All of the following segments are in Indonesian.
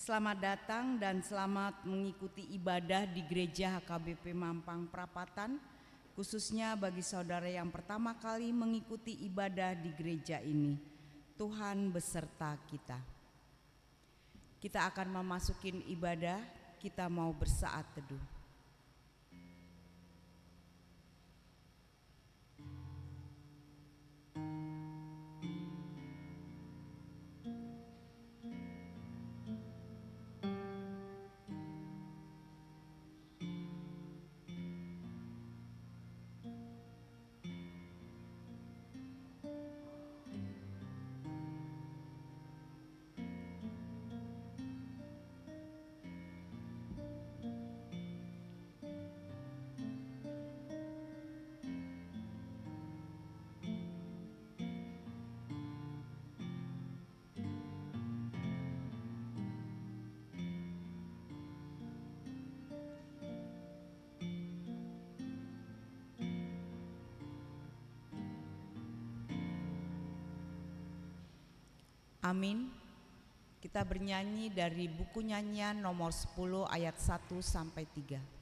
Selamat datang dan selamat mengikuti ibadah di Gereja HKBP Mampang Prapatan, khususnya bagi saudara yang pertama kali mengikuti ibadah di gereja ini. Tuhan beserta kita. Kita akan memasukin ibadah, kita mau bersaat teduh. Amin. Kita bernyanyi dari buku nyanyian nomor 10 ayat 1 sampai 3.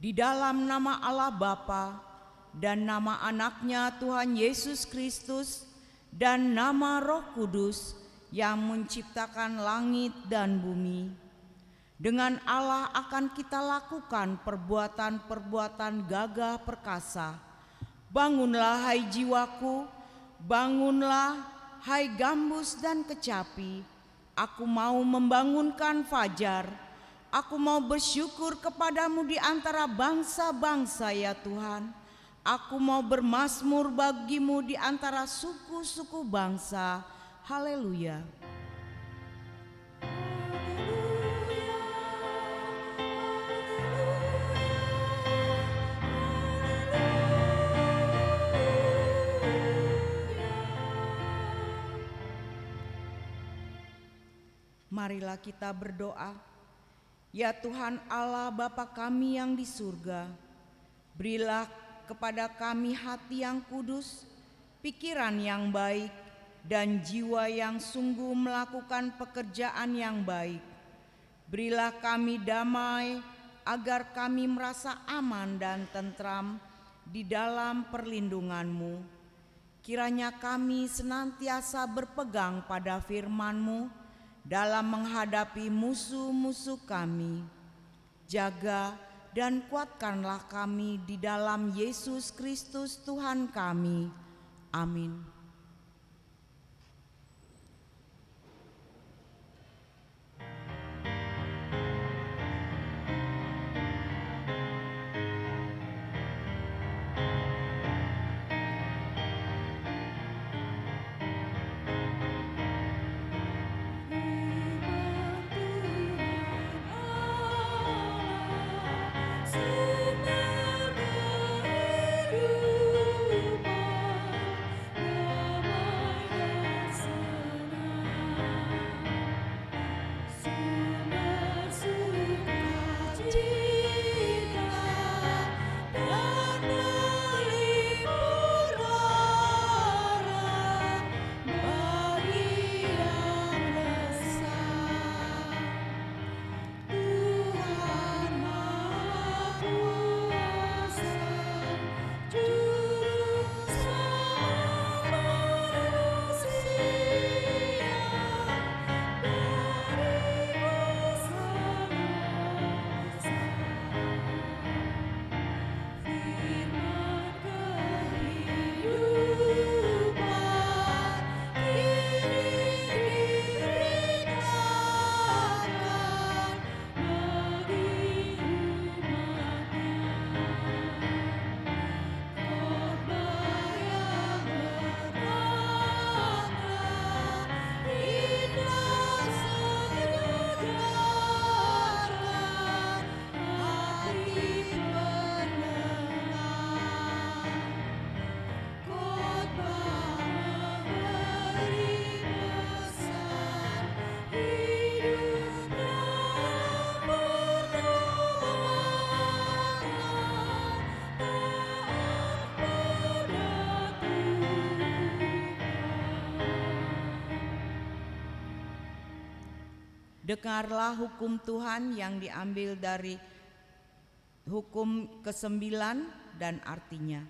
Di dalam nama Allah Bapa dan nama anaknya Tuhan Yesus Kristus dan nama Roh Kudus, yang menciptakan langit dan bumi. Dengan Allah akan kita lakukan perbuatan-perbuatan gagah perkasa. Bangunlah hai jiwaku, bangunlah hai gambus dan kecapi. Aku mau membangunkan fajar. Aku mau bersyukur kepadamu di antara bangsa-bangsa ya Tuhan. Aku mau bermazmur bagimu di antara suku-suku bangsa. Haleluya. Marilah kita berdoa. Ya Tuhan Allah Bapa kami yang di surga, berilah kepada kami hati yang kudus, pikiran yang baik, dan jiwa yang sungguh melakukan pekerjaan yang baik. Berilah kami damai, agar kami merasa aman dan tentram di dalam perlindungan-Mu. Kiranya kami senantiasa berpegang pada firman-Mu, dalam menghadapi musuh-musuh kami. Jaga dan kuatkanlah kami di dalam Yesus Kristus Tuhan kami. Amin. Dengarlah hukum Tuhan yang diambil dari hukum ke-9 dan artinya.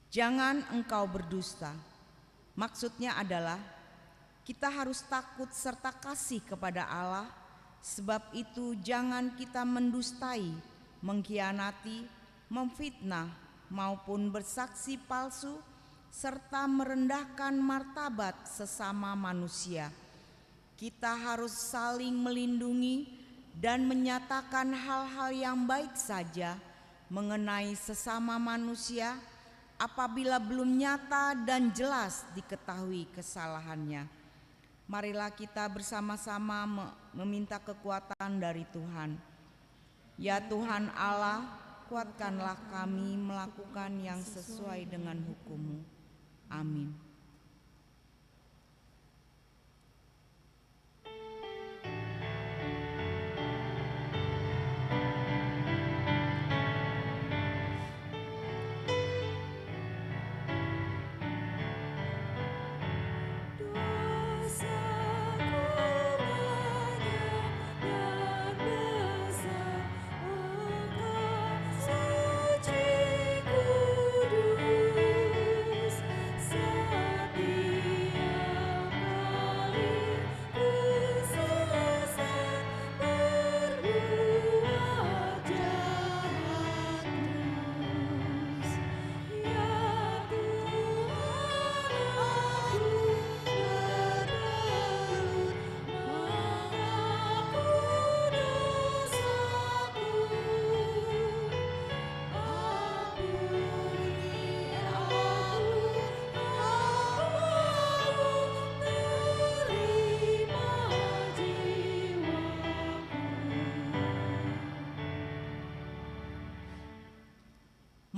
Jangan engkau berdusta. Maksudnya adalah kita harus takut serta kasih kepada Allah. Sebab itu jangan kita mendustai, mengkhianati, memfitnah maupun bersaksi palsu serta merendahkan martabat sesama manusia. Kita harus saling melindungi dan menyatakan hal-hal yang baik saja mengenai sesama manusia apabila belum nyata dan jelas diketahui kesalahannya. Marilah kita bersama-sama meminta kekuatan dari Tuhan. Ya Tuhan Allah, kuatkanlah kami melakukan yang sesuai dengan hukum-Mu. Amin. Suci kudus,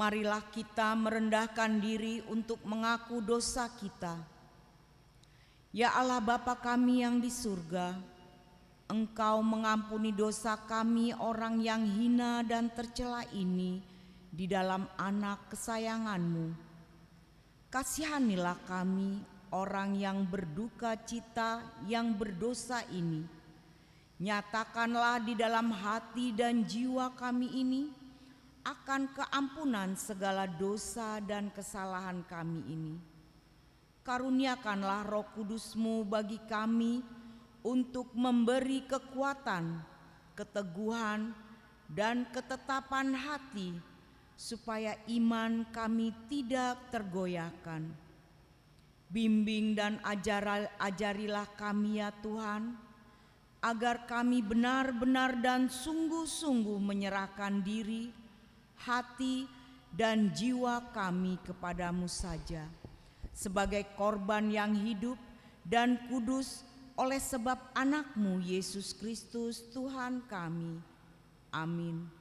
Marilah kita merendahkan diri untuk mengaku dosa kita. Ya Allah Bapa kami yang di surga, Engkau mengampuni dosa kami orang yang hina dan tercela ini di dalam Anak kesayangan-Mu. Kasihanilah kami orang yang berduka cita yang berdosa ini. Nyatakanlah di dalam hati dan jiwa kami ini akan keampunan segala dosa dan kesalahan kami ini. Karuniakanlah Roh Kudus-Mu bagi kami untuk memberi kekuatan, keteguhan, dan ketetapan hati, supaya iman kami tidak tergoyahkan. Bimbing dan ajarilah kami ya Tuhan, agar kami benar-benar dan sungguh-sungguh menyerahkan diri, hati dan jiwa kami kepadamu saja, sebagai korban yang hidup dan kudus oleh sebab Anak-Mu Yesus Kristus Tuhan kami. Amin.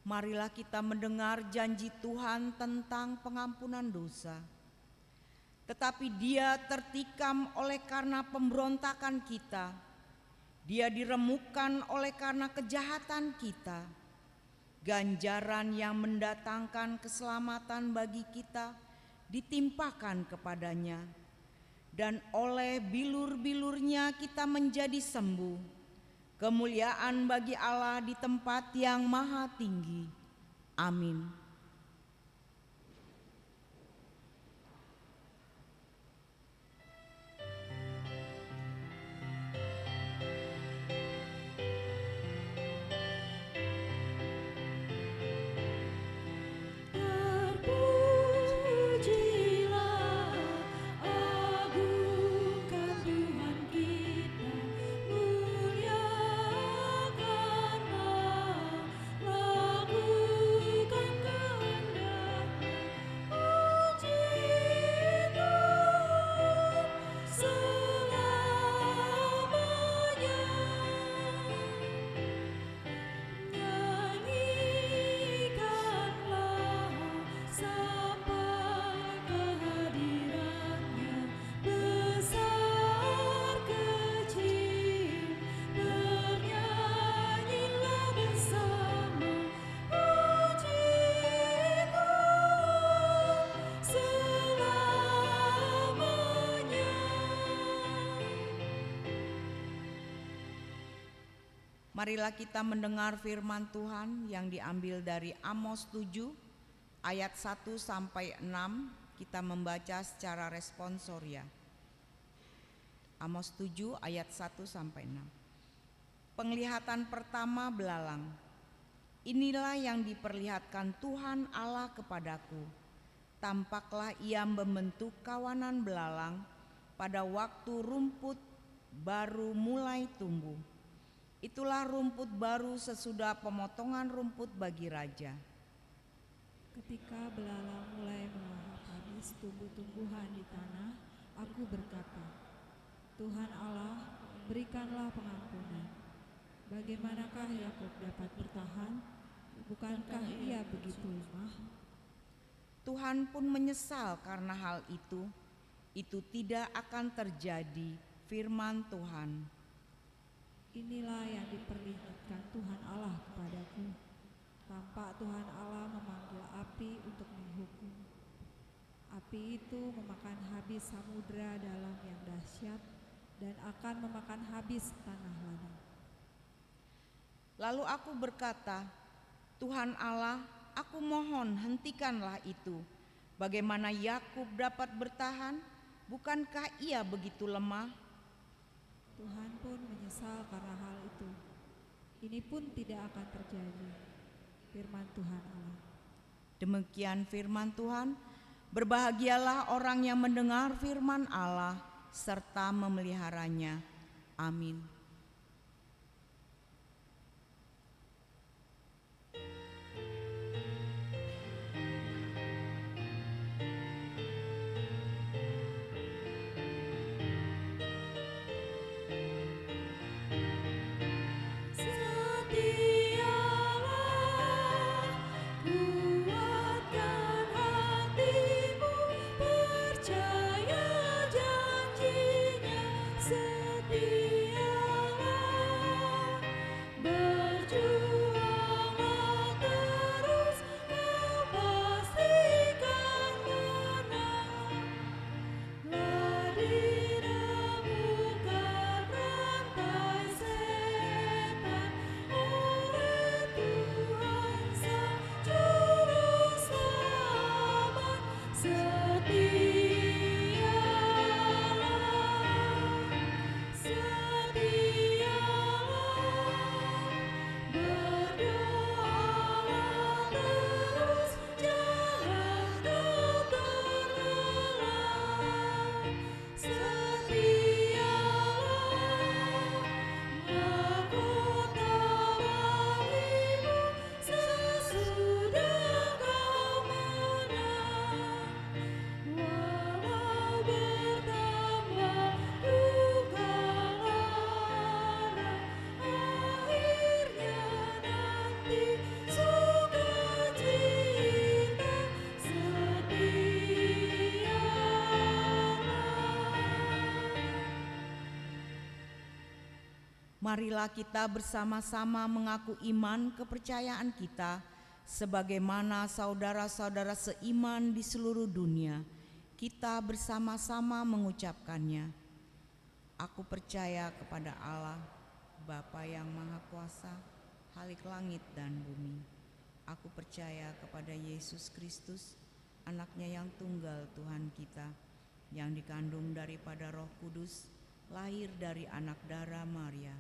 Marilah kita mendengar janji Tuhan tentang pengampunan dosa. Tetapi Dia tertikam oleh karena pemberontakan kita. Dia diremukkan oleh karena kejahatan kita. Ganjaran yang mendatangkan keselamatan bagi kita ditimpakan kepadanya. Dan oleh bilur-bilurnya kita menjadi sembuh. Kemuliaan bagi Allah di tempat yang maha tinggi. Amin. Marilah kita mendengar firman Tuhan yang diambil dari Amos 7 ayat 1 sampai 6. Kita membaca secara responsoria. Amos 7 ayat 1 sampai 6. Penglihatan pertama belalang. Inilah yang diperlihatkan Tuhan Allah kepadaku. Tampaklah Ia membentuk kawanan belalang pada waktu rumput baru mulai tumbuh. Itulah rumput baru sesudah pemotongan rumput bagi raja. Ketika belalang mulai melahap habis tumbuh-tumbuhan di tanah, aku berkata, Tuhan Allah, berikanlah pengampunan. Bagaimanakah Yakub dapat bertahan? Bukankah ia begitu lemah? Tuhan pun menyesal karena hal itu. Itu tidak akan terjadi, firman Tuhan. Inilah yang diperlihatkan Tuhan Allah kepadaku. Tampak Tuhan Allah memanggil api untuk menghukum. Api itu memakan habis samudera dalam yang dahsyat dan akan memakan habis tanah ladang. Lalu aku berkata, Tuhan Allah, aku mohon hentikanlah itu. Bagaimana Yakub dapat bertahan? Bukankah ia begitu lemah? Tuhan pun menyesal karena hal itu. ini pun tidak akan terjadi. Firman Tuhan Allah. Demikian firman Tuhan. Berbahagialah orang yang mendengar firman Allah serta memeliharanya. Amin. Marilah kita bersama-sama mengaku iman kepercayaan kita sebagaimana saudara-saudara seiman di seluruh dunia. Kita bersama-sama mengucapkannya. Aku percaya kepada Allah, Bapa yang Maha Kuasa, Khalik langit dan bumi. Aku percaya kepada Yesus Kristus, Anaknya yang tunggal Tuhan kita, yang dikandung daripada Roh Kudus, lahir dari anak darah Maria,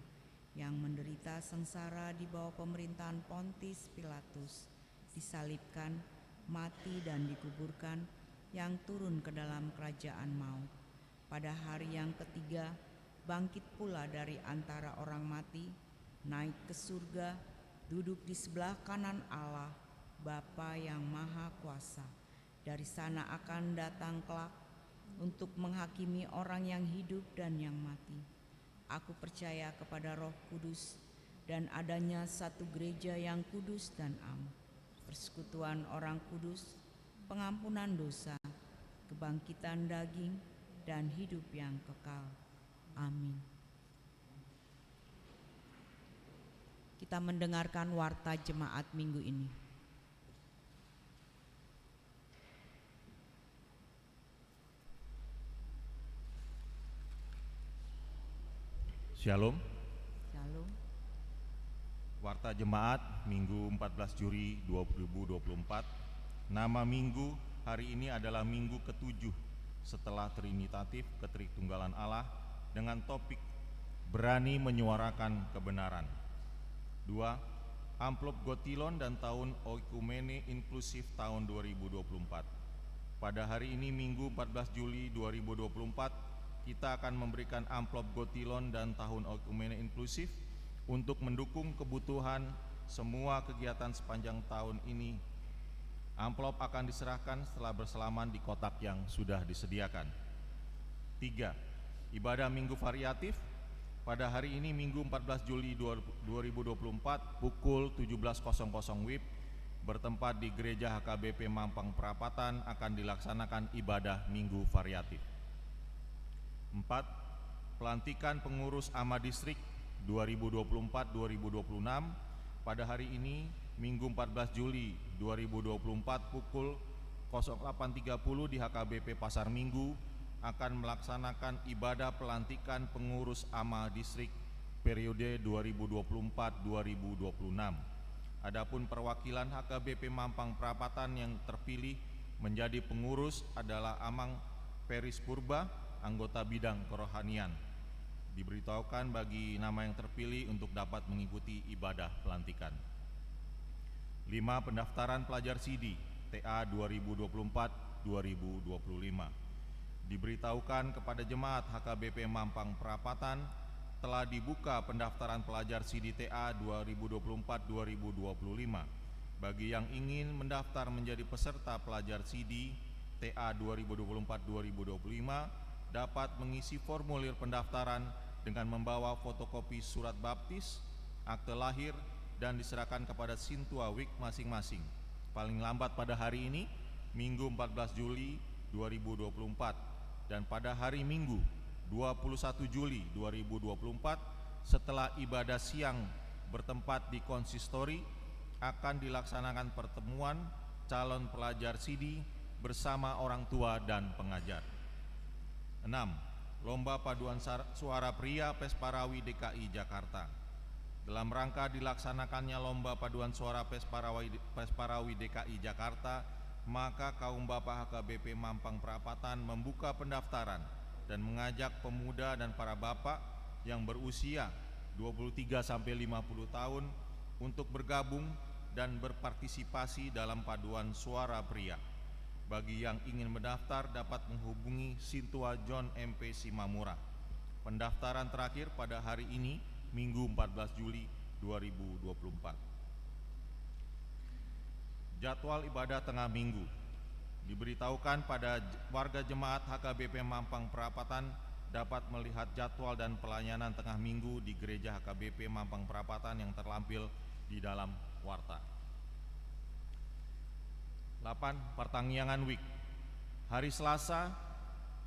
yang menderita sengsara di bawah pemerintahan Pontius Pilatus, disalibkan, mati dan dikuburkan, yang turun ke dalam kerajaan maut. Pada hari yang ketiga, bangkit pula dari antara orang mati, naik ke surga, duduk di sebelah kanan Allah, Bapa yang Maha Kuasa. Dari sana akan datang kelak untuk menghakimi orang yang hidup dan yang mati. Aku percaya kepada Roh Kudus dan adanya satu gereja yang kudus dan am, persekutuan orang kudus, pengampunan dosa, kebangkitan daging, dan hidup yang kekal. Amin. Kita mendengarkan warta jemaat minggu ini. Shalom. Shalom. Warta Jemaat Minggu 14 Juli 2024. Nama minggu hari ini adalah minggu ke-7 setelah Trinitatif Ketrikunggalan Allah dengan topik berani menyuarakan kebenaran. 2. Amplop Gotilon dan tahun Oikumene Inklusif tahun 2024. Pada hari ini Minggu 14 Juli 2024 kita akan memberikan amplop Gotilon dan tahun Oikumene Inklusif untuk mendukung kebutuhan semua kegiatan sepanjang tahun ini. Amplop akan diserahkan setelah bersalaman di kotak yang sudah disediakan. 3. Ibadah Minggu Variatif pada hari ini Minggu 14 Juli 2024 pukul 17.00 WIB bertempat di Gereja HKBP Mampang Perapatan akan dilaksanakan ibadah Minggu Variatif. 4. Pelantikan pengurus AMA Distrik 2024-2026 pada hari ini Minggu 14 Juli 2024 pukul 08.30 di HKBP Pasar Minggu akan melaksanakan ibadah pelantikan pengurus AMA Distrik periode 2024-2026. Adapun perwakilan HKBP Mampang Perapatan yang terpilih menjadi pengurus adalah Amang Peris Purba, anggota bidang kerohanian. Diberitahukan bagi nama yang terpilih untuk dapat mengikuti ibadah pelantikan. 5. Pendaftaran pelajar SIDI TA 2024-2025. Diberitahukan kepada jemaat HKBP Mampang Perapatan telah dibuka pendaftaran pelajar SIDI TA 2024-2025. Bagi yang ingin mendaftar menjadi peserta pelajar SIDI TA 2024-2025 dapat mengisi formulir pendaftaran dengan membawa fotokopi surat baptis, akte lahir, dan diserahkan kepada Sintua Wik masing-masing. Paling lambat pada hari ini, Minggu 14 Juli 2024, dan pada hari Minggu 21 Juli 2024 setelah ibadah siang bertempat di konsistori akan dilaksanakan pertemuan calon pelajar SIDI bersama orang tua dan pengajar. 6. Lomba paduan suara pria Pesparawi DKI Jakarta. Dalam rangka dilaksanakannya lomba paduan suara Pesparawi DKI Jakarta, maka kaum bapak HKBP Mampang Perapatan membuka pendaftaran dan mengajak pemuda dan para bapak yang berusia 23 sampai 50 tahun untuk bergabung dan berpartisipasi dalam paduan suara pria. Bagi yang ingin mendaftar dapat menghubungi Sintua John MP Simamura. Pendaftaran terakhir pada hari ini, Minggu 14 Juli 2024. Jadwal ibadah tengah minggu. Diberitahukan pada warga jemaat HKBP Mampang Perapatan dapat melihat jadwal dan pelayanan tengah minggu di gereja HKBP Mampang Perapatan yang terlampir di dalam warta. 8. Pertanggiangan Week. Hari Selasa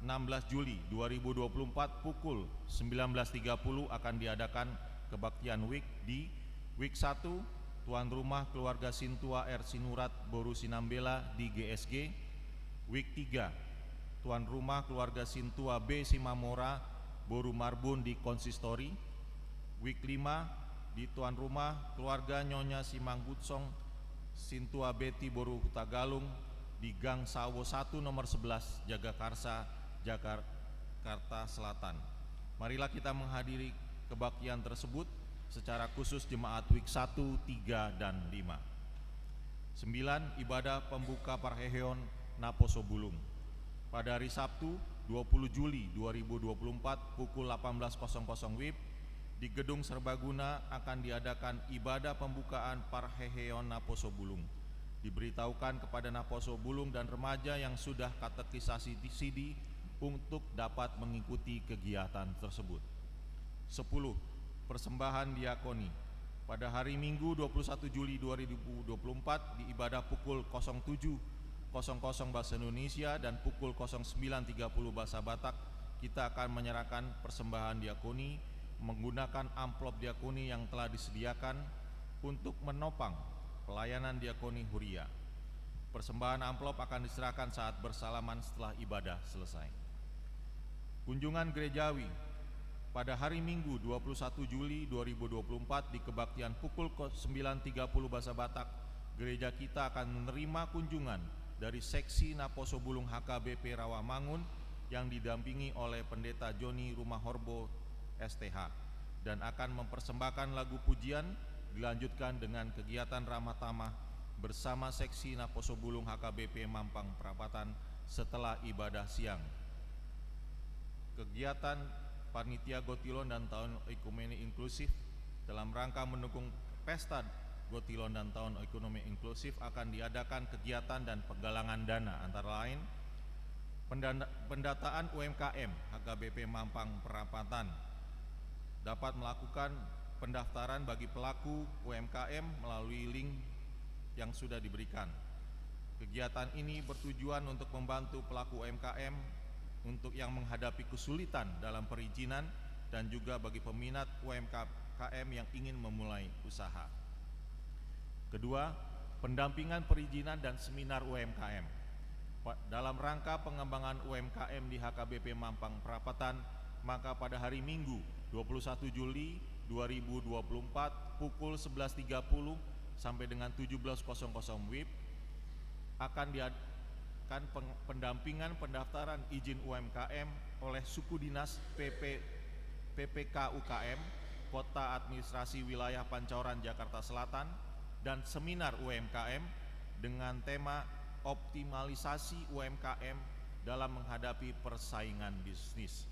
16 Juli 2024 pukul 19.30 akan diadakan kebaktian Week di Week 1 Tuan Rumah Keluarga Sintua R. Sinurat Boru Sinambela di GSG. Week 3 Tuan Rumah Keluarga Sintua B. Simamora Boru Marbun di Konsistori. Week 5 di Tuan Rumah Keluarga Nyonya Simanggutsong Sintua Beti Boru Hutagalung di Gang Sawo 1 nomor 11 Jagakarsa, Jakarta Selatan. Marilah kita menghadiri kebaktian tersebut secara khusus jemaat Week 1, 3, dan 5. 9. Ibadah pembuka Parheheon Naposo Bulung. Pada hari Sabtu 20 Juli 2024 pukul 18.00 WIB di Gedung Serbaguna akan diadakan ibadah pembukaan Parheheon Naposo Bulung. Diberitahukan kepada Naposo Bulung dan remaja yang sudah katekisasi di SIDI untuk dapat mengikuti kegiatan tersebut. 10. Persembahan diakoni. Pada hari Minggu 21 Juli 2024 di ibadah pukul 07.00 bahasa Indonesia dan pukul 09.30 bahasa Batak, kita akan menyerahkan persembahan diakoni menggunakan amplop diakoni yang telah disediakan untuk menopang pelayanan diakoni Huria. Persembahan amplop akan diserahkan saat bersalaman setelah ibadah selesai. Kunjungan gerejawi. Pada hari Minggu 21 Juli 2024 di kebaktian pukul 9.30 bahasa Batak, gereja kita akan menerima kunjungan dari seksi Naposo Bulung HKBP Rawamangun yang didampingi oleh Pendeta Joni Rumahorbo STH dan akan mempersembahkan lagu pujian, dilanjutkan dengan kegiatan ramah tamah bersama seksi Naposo Bulung HKBP Mampang Perapatan setelah ibadah siang. Kegiatan Panitia Gotilon dan Tahun Ekonomi Inklusif dalam rangka mendukung Pesta Gotilon dan Tahun Ekonomi Inklusif akan diadakan kegiatan dan penggalangan dana antara lain pendataan UMKM HKBP Mampang Perapatan dapat melakukan pendaftaran bagi pelaku UMKM melalui link yang sudah diberikan. Kegiatan ini bertujuan untuk membantu pelaku UMKM untuk yang menghadapi kesulitan dalam perizinan dan juga bagi peminat UMKM yang ingin memulai usaha. Kedua, pendampingan perizinan dan seminar UMKM. Dalam rangka pengembangan UMKM di HKBP Mampang Perapatan, maka pada hari Minggu 21 Juli 2024 pukul 11.30 sampai dengan 17.00 WIB akan diadakan pendampingan pendaftaran izin UMKM oleh Suku Dinas PP PPK UKM Kota Administrasi Wilayah Pancoran Jakarta Selatan dan seminar UMKM dengan tema optimalisasi UMKM dalam menghadapi persaingan bisnis.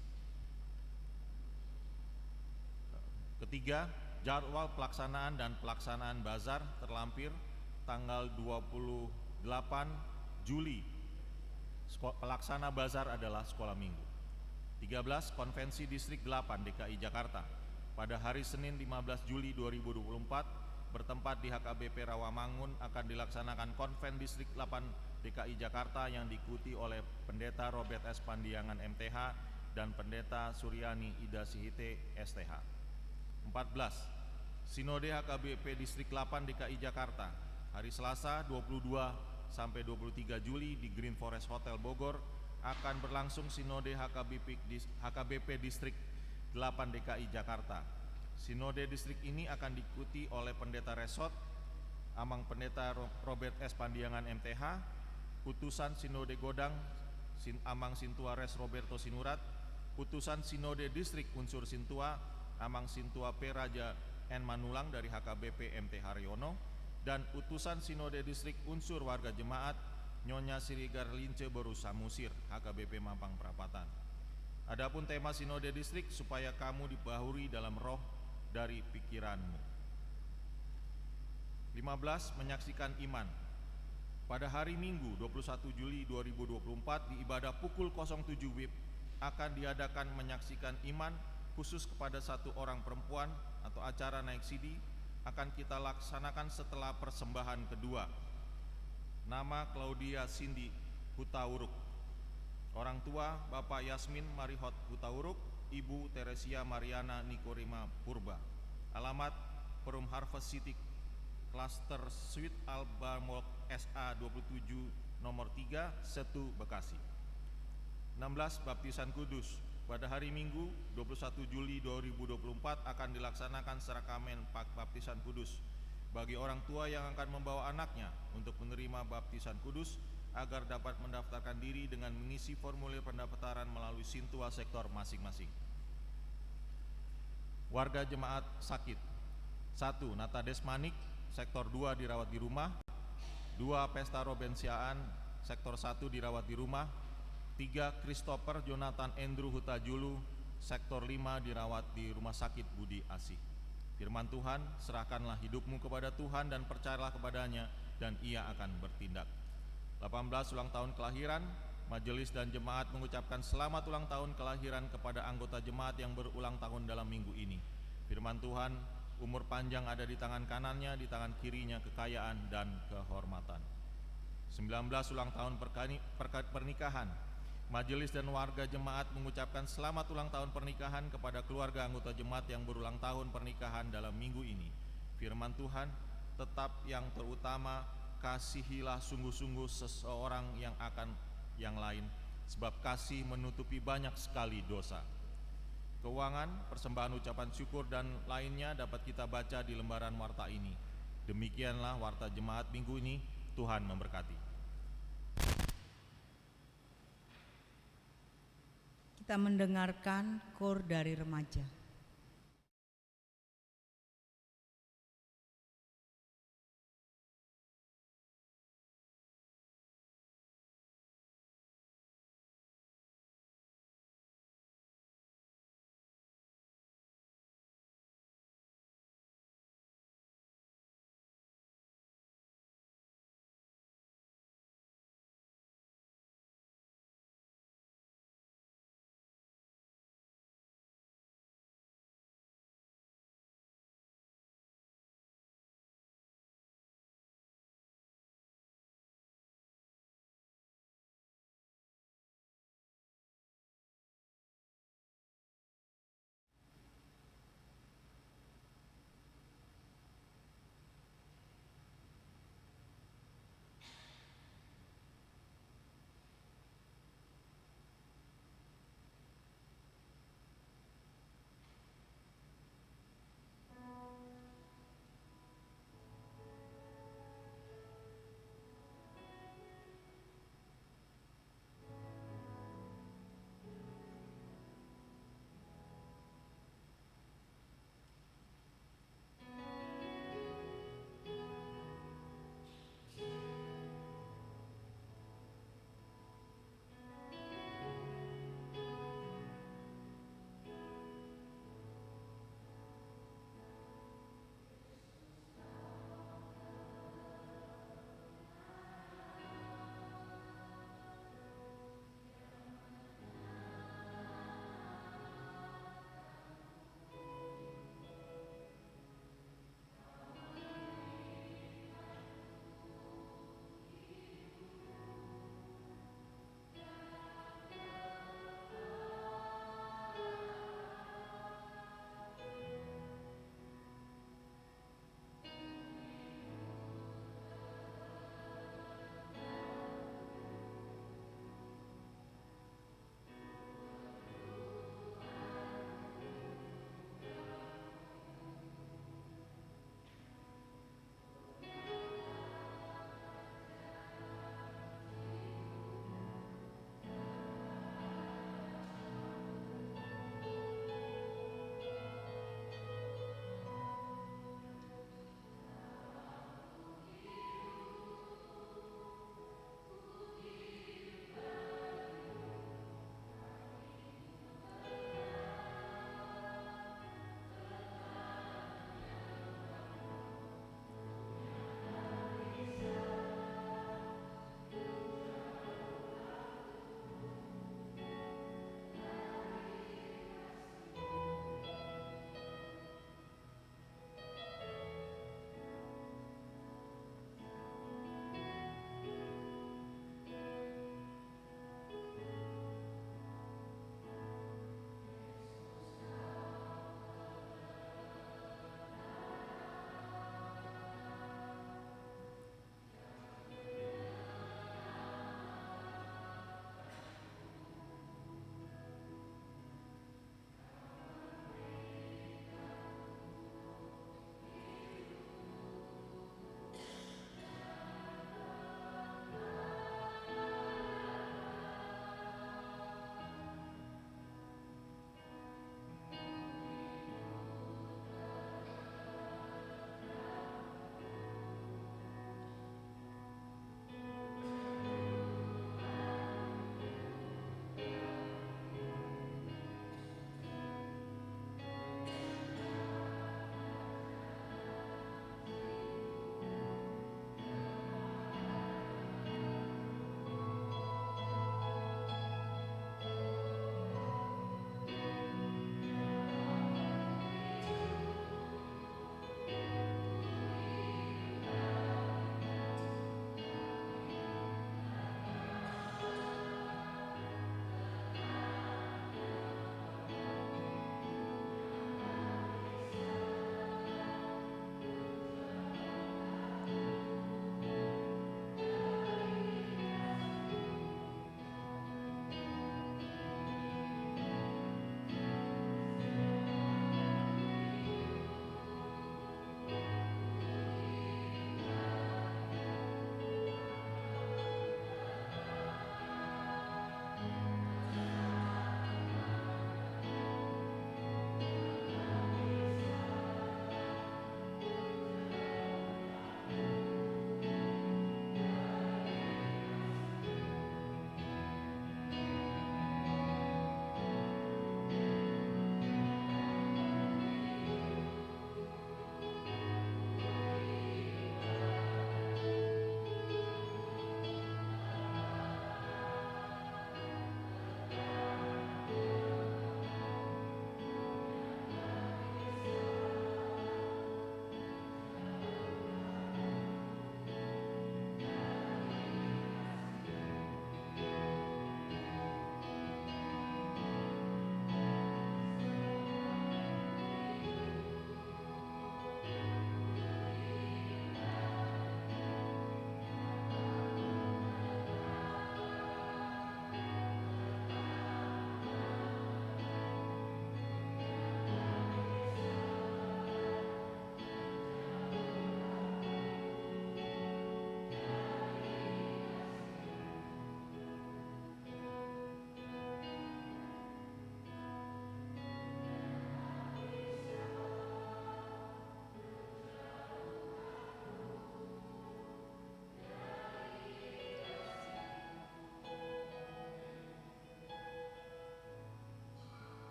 Ketiga, jadwal pelaksanaan dan pelaksanaan bazar terlampir tanggal 28 Juli. Pelaksana bazar adalah sekolah minggu. 13. Konvensi Distrik 8 DKI Jakarta pada hari Senin 15 Juli 2024 bertempat di HKBP Rawamangun akan dilaksanakan Konven Distrik 8 DKI Jakarta yang diikuti oleh Pendeta Robert S. Pandiangan MTH dan Pendeta Suryani Ida Sihite STH. 14. Sinode HKBP Distrik 8 DKI Jakarta hari Selasa 22 sampai 23 Juli di Green Forest Hotel Bogor akan berlangsung Sinode HKBP Distrik 8 DKI Jakarta. Sinode distrik ini akan diikuti oleh Pendeta Resort, Amang Pendeta Robert S. Pandiangan MTH, Utusan Sinode Godang, Amang Sintua Res Roberto Sinurat, Utusan Sinode Distrik Unsur Sintua, Amang Sintua P. Raja N. Manulang dari HKBP MT Haryono, dan Utusan Sinode Distrik Unsur Warga Jemaat Nyonya Sirigar Lince Boru Samusir HKBP Mampang Perapatan. Adapun tema Sinode Distrik supaya kamu dibaharui dalam roh dari pikiranmu. 15. Menyaksikan iman. Pada hari Minggu 21 Juli 2024 di ibadah pukul 07 WIB akan diadakan menyaksikan iman khusus kepada satu orang perempuan atau acara naik sidi akan kita laksanakan setelah persembahan kedua. Nama Claudia Cindy Hutauruk. Orang tua Bapak Yasmin Marihot Hutauruk, Ibu Teresia Mariana Nikorima Purba. Alamat Perum Harvest City Cluster Suite Alba Mall SA 27 nomor 3 Setu Bekasi. 16. Baptisan Kudus. Pada hari Minggu 21 Juli 2024 akan dilaksanakan sakramen baptisan kudus bagi orang tua yang akan membawa anaknya untuk menerima baptisan kudus agar dapat mendaftarkan diri dengan mengisi formulir pendaftaran melalui Sintua sektor masing-masing. Warga jemaat sakit. 1. Nata Desmanik, sektor 2 dirawat di rumah. 2. Pesta Robensiaan, sektor 1 dirawat di rumah. 3. Christopher Jonathan Andrew Hutajulu, sektor 5 dirawat di Rumah Sakit Budi Asih. Firman Tuhan, serahkanlah hidupmu kepada Tuhan dan percayalah kepadanya dan ia akan bertindak. 18. Ulang tahun kelahiran. Majelis dan jemaat mengucapkan selamat ulang tahun kelahiran kepada anggota jemaat yang berulang tahun dalam minggu ini. Firman Tuhan, umur panjang ada di tangan kanannya, di tangan kirinya kekayaan dan kehormatan. 19. Ulang tahun pernikahan. Majelis dan warga jemaat mengucapkan selamat ulang tahun pernikahan kepada keluarga anggota jemaat yang berulang tahun pernikahan dalam minggu ini. Firman Tuhan, tetap yang terutama kasihilah sungguh-sungguh seseorang yang lain, sebab kasih menutupi banyak sekali dosa. Keuangan, persembahan ucapan syukur dan lainnya dapat kita baca di lembaran warta ini. Demikianlah warta jemaat minggu ini. Tuhan memberkati. Kita mendengarkan KOR dari remaja.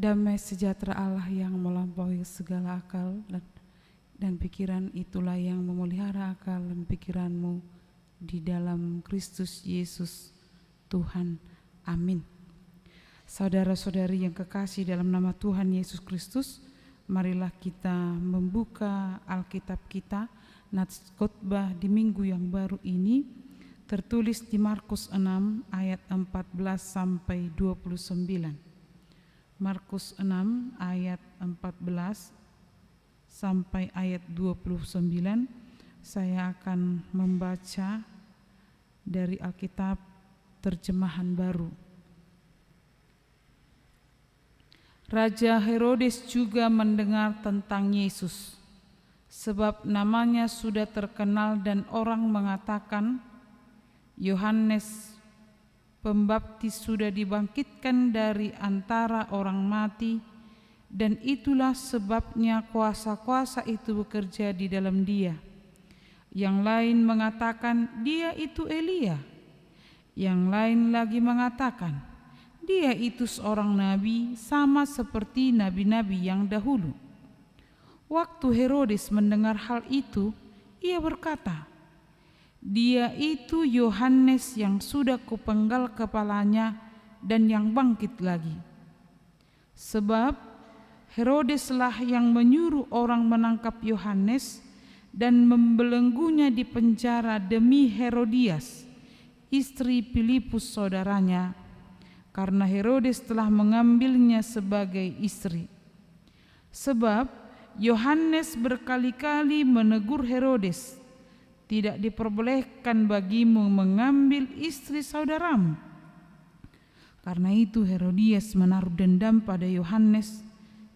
damai sejahtera Allah yang melampaui segala akal dan pikiran itulah yang memelihara akal dan pikiranmu di dalam Kristus Yesus Tuhan. Amin. Saudara-saudari yang kekasih dalam nama Tuhan Yesus Kristus, marilah kita membuka Alkitab kita. Nats khotbah di minggu yang baru ini tertulis di Markus 6 ayat 14 sampai 29. Markus 6 ayat 14 sampai ayat 29. Saya akan membaca dari Alkitab terjemahan baru. Raja Herodes juga mendengar tentang Yesus, sebab namanya sudah terkenal dan orang mengatakan, Yohanes Pembaptis sudah dibangkitkan dari antara orang mati, dan itulah sebabnya kuasa-kuasa itu bekerja di dalam dia. Yang lain mengatakan, dia itu Elia. Yang lain lagi mengatakan, dia itu seorang nabi sama seperti nabi-nabi yang dahulu. Waktu Herodes mendengar hal itu, ia berkata, dia itu Yohanes yang sudah kupenggal kepalanya dan yang bangkit lagi. Sebab Herodeslah yang menyuruh orang menangkap Yohanes dan membelenggunya di penjara demi Herodias, istri Filipus saudaranya, karena Herodes telah mengambilnya sebagai istri. Sebab Yohanes berkali-kali menegur Herodes, tidak diperbolehkan bagimu mengambil istri saudaramu. Karena itu Herodias menaruh dendam pada Yohanes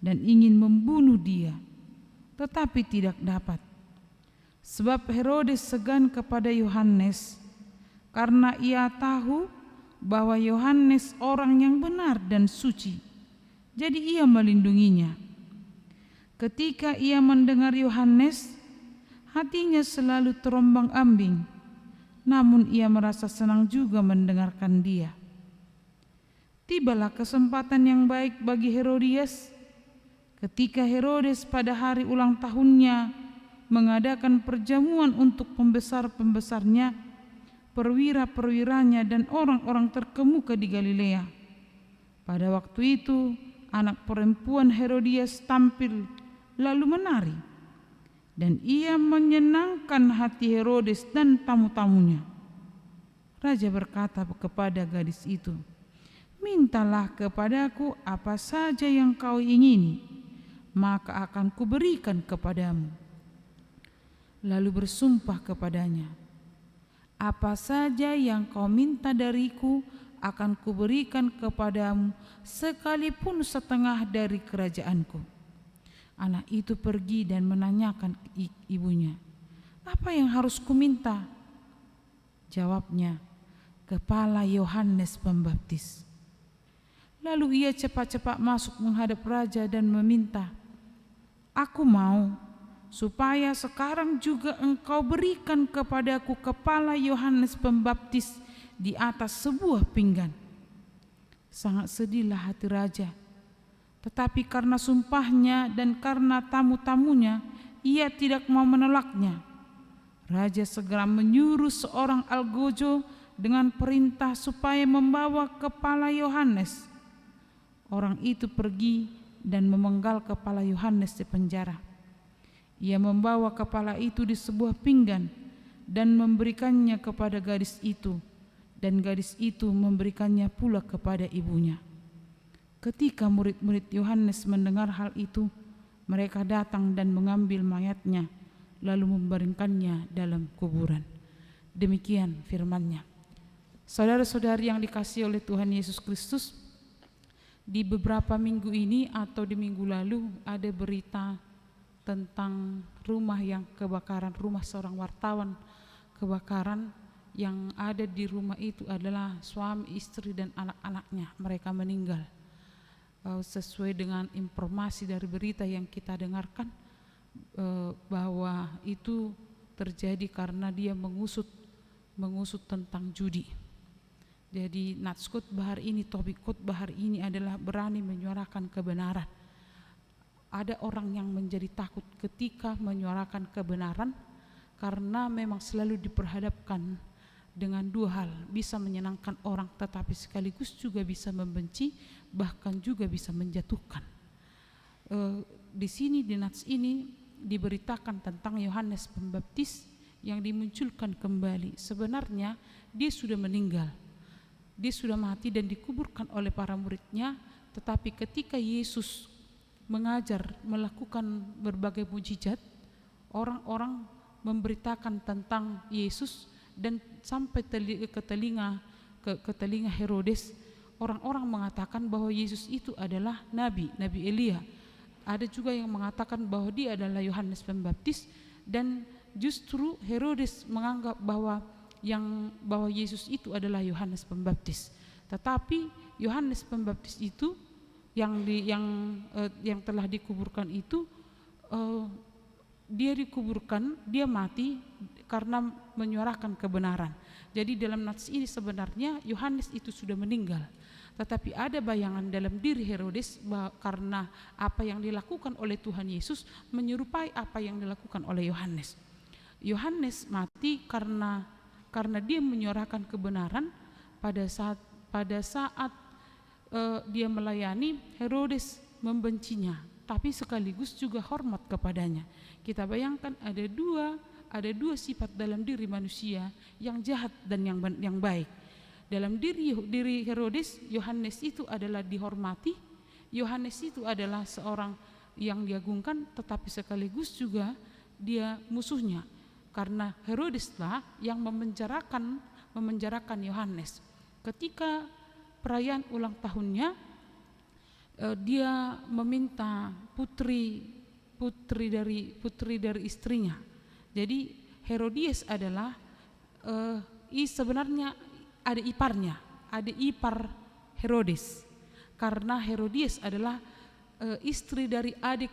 dan ingin membunuh dia, tetapi tidak dapat. Sebab Herodes segan kepada Yohanes, karena ia tahu bahwa Yohanes orang yang benar dan suci, jadi ia melindunginya. Ketika ia mendengar Yohanes, hatinya selalu terombang-ambing, namun ia merasa senang juga mendengarkan dia. Tibalah kesempatan yang baik bagi Herodias ketika Herodes pada hari ulang tahunnya mengadakan perjamuan untuk pembesar-pembesarnya, perwira-perwiranya dan orang-orang terkemuka di Galilea. Pada waktu itu anak perempuan Herodias tampil lalu menari, dan ia menyenangkan hati Herodes dan tamu-tamunya. Raja berkata kepada gadis itu, mintalah kepadaku apa saja yang kau ingini, maka akan kuberikan kepadamu. Lalu bersumpah kepadanya, apa saja yang kau minta dariku akan kuberikan kepadamu, sekalipun setengah dari kerajaanku. Anak itu pergi dan menanyakan ibunya, apa yang harus kuminta? Jawabnya, kepala Yohanes Pembaptis. Lalu ia cepat-cepat masuk menghadap raja dan meminta, aku mau supaya sekarang juga engkau berikan kepadaku kepala Yohanes Pembaptis di atas sebuah pinggan. Sangat sedihlah hati raja, tetapi karena sumpahnya dan karena tamu-tamunya, ia tidak mau menolaknya. Raja segera menyuruh seorang algojo dengan perintah supaya membawa kepala Yohanes. Orang itu pergi dan memenggal kepala Yohanes di penjara. Ia membawa kepala itu di sebuah pinggan dan memberikannya kepada gadis itu, dan gadis itu memberikannya pula kepada ibunya. Ketika murid-murid Yohanes mendengar hal itu, mereka datang dan mengambil mayatnya, lalu membaringkannya dalam kuburan. Demikian firman-Nya. Saudara-saudari yang dikasihi oleh Tuhan Yesus Kristus, di beberapa minggu ini atau di minggu lalu ada berita tentang rumah yang kebakaran, rumah seorang wartawan kebakaran. Yang ada di rumah itu adalah suami, istri, dan anak-anaknya. Mereka meninggal. Sesuai dengan informasi dari berita yang kita dengarkan, bahwa itu terjadi karena dia mengusut tentang judi. Jadi nats khotbah hari ini, topik khotbah hari ini adalah berani menyuarakan kebenaran. Ada orang yang menjadi takut ketika menyuarakan kebenaran karena memang selalu diperhadapkan dengan dua hal, bisa menyenangkan orang tetapi sekaligus juga bisa membenci, bahkan juga bisa menjatuhkan. Di sini di nats ini diberitakan tentang Yohanes Pembaptis yang dimunculkan kembali. Sebenarnya dia sudah meninggal, dia sudah mati dan dikuburkan oleh para muridnya, tetapi ketika Yesus mengajar, melakukan berbagai mujizat, orang-orang memberitakan tentang Yesus dan sampai ke telinga Herodes. Orang-orang mengatakan bahwa Yesus itu adalah Nabi Elia. Ada juga yang mengatakan bahwa dia adalah Yohanes Pembaptis, dan justru Herodes menganggap bahwa Yesus itu adalah Yohanes Pembaptis. Tetapi Yohanes Pembaptis itu yang telah dikuburkan itu, dia dikuburkan, dia mati karena menyuarakan kebenaran. Jadi dalam nats ini sebenarnya Yohanes itu sudah meninggal, tetapi ada bayangan dalam diri Herodes karena apa yang dilakukan oleh Tuhan Yesus menyerupai apa yang dilakukan oleh Yohanes. Yohanes mati karena dia menyuarakan kebenaran pada saat dia melayani. Herodes membencinya, tapi sekaligus juga hormat kepadanya. Kita bayangkan ada dua sifat dalam diri manusia, yang jahat dan yang baik. Dalam diri Herodes, Yohanes itu adalah dihormati, Yohanes itu adalah seorang yang diagungkan, tetapi sekaligus juga dia musuhnya, karena Herodeslah yang memenjarakan Yohanes. Ketika perayaan ulang tahunnya, dia meminta putri dari istrinya. Jadi Herodias adalah sebenarnya ada ipar Herodes, karena Herodias adalah istri dari adik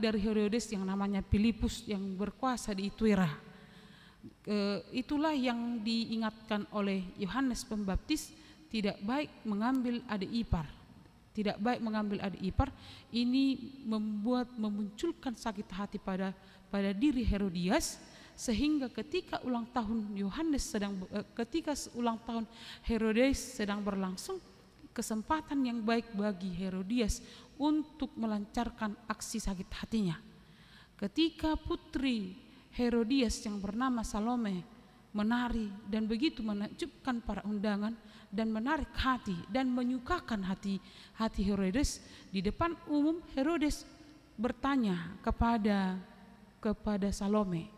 dari Herodes yang namanya Filipus yang berkuasa di Ituera. Itulah yang diingatkan oleh Yohanes Pembaptis, tidak baik mengambil adik ipar. Tidak baik mengambil adik ipar. Ini memunculkan sakit hati pada diri Herodias, sehingga ketika ulang tahun Herodes sedang berlangsung, kesempatan yang baik bagi Herodias untuk melancarkan aksi sakit hatinya. Ketika putri Herodias yang bernama Salome menari dan begitu menakjubkan para undangan dan menarik hati dan menyukakan hati Herodes, di depan umum Herodes bertanya kepada Salome,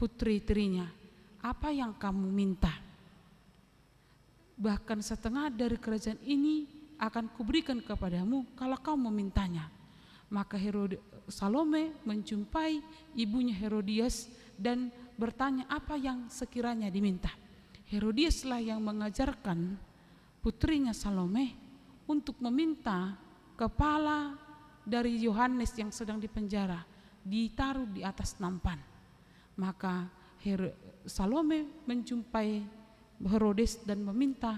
putri tirinya, apa yang kamu minta? Bahkan setengah dari kerajaan ini akan kuberikan kepadamu kalau kau memintanya. Maka Salome menjumpai ibunya Herodias dan bertanya apa yang sekiranya diminta. Herodiaslah yang mengajarkan putrinya Salome untuk meminta kepala dari Yohanes yang sedang dipenjara ditaruh di atas nampan. Maka Salome menjumpai Herodes dan meminta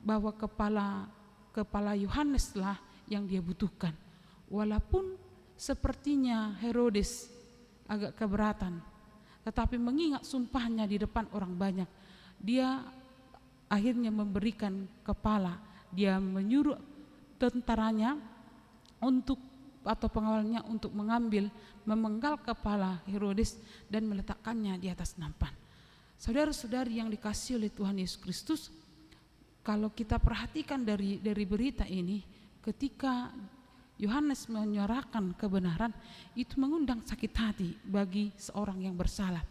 bahwa kepala Yohaneslah yang dia butuhkan. Walaupun sepertinya Herodes agak keberatan, tetapi mengingat sumpahnya di depan orang banyak, dia akhirnya memberikan kepala. Dia menyuruh tentaranya atau pengawalnya untuk memenggal kepala Herodes dan meletakkannya di atas nampan. Saudara-saudari yang dikasihi oleh Tuhan Yesus Kristus, kalau kita perhatikan dari berita ini, ketika Yohanes menyuarakan kebenaran, itu mengundang sakit hati bagi seorang yang bersalah.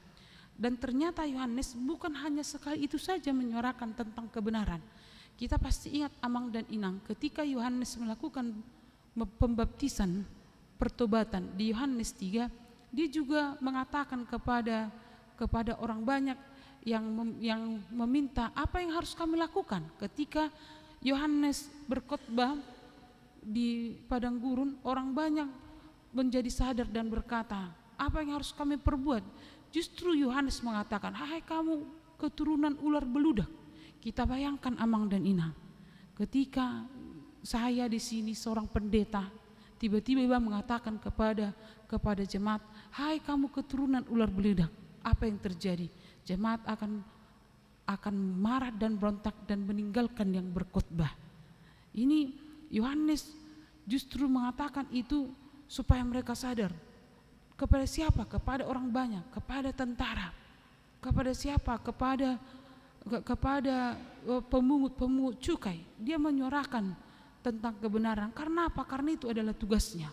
Dan ternyata Yohanes bukan hanya sekali itu saja menyuarakan tentang kebenaran. Kita pasti ingat Amang dan Inang ketika Yohanes melakukan pembaptisan pertobatan di Yohanes 3, dia juga mengatakan kepada orang banyak yang meminta apa yang harus kami lakukan. Ketika Yohanes berkhotbah di padang gurun, orang banyak menjadi sadar dan berkata, apa yang harus kami perbuat? Justru Yohanes mengatakan, hai kamu keturunan ular beludak, Kita bayangkan Amang dan Inang, ketika saya di sini seorang pendeta, tiba-tiba mengatakan kepada jemaat, "Hai kamu keturunan ular beledak," apa yang terjadi? Jemaat akan marah dan berontak dan meninggalkan yang berkhotbah. Ini Yohanes justru mengatakan itu supaya mereka sadar. Kepada siapa? Kepada orang banyak, kepada tentara. Kepada siapa? Kepada pemungut cukai. Dia menyuarakan tentang kebenaran. Karena apa? Karena itu adalah tugasnya.